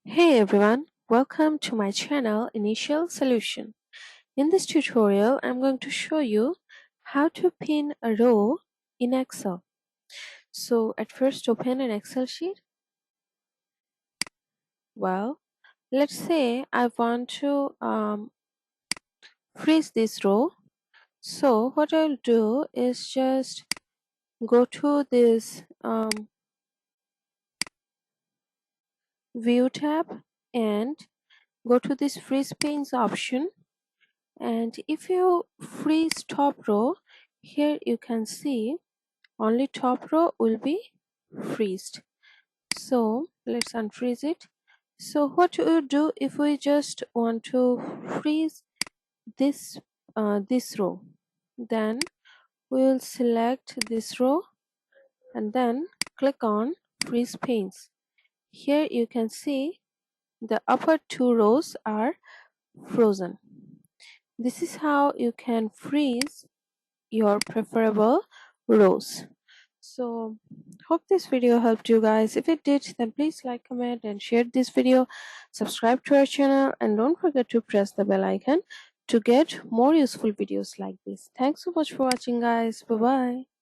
Hey everyone, welcome to my channel Initial Solution. In this tutorial, I'm going to show you how to pin a row in Excel. So at first open an Excel sheet. Well, let's say I want to freeze this row. So what I'll do is just go to this view tab and go to this freeze pins option. And if you freeze top row, here you can see only top row will be freezed. So let's unfreeze it. So what we do if we just want to freeze this this row, then we will select this row and then click on freeze panes. Here you can see the upper two rows are frozen. This is how you can freeze your preferable rows. So hope this video helped you guys. If it did, then please like, comment and share this video. Subscribe to our channel and don't forget to press the bell icon to get more useful videos like this. Thanks so much for watching, guys. Bye bye.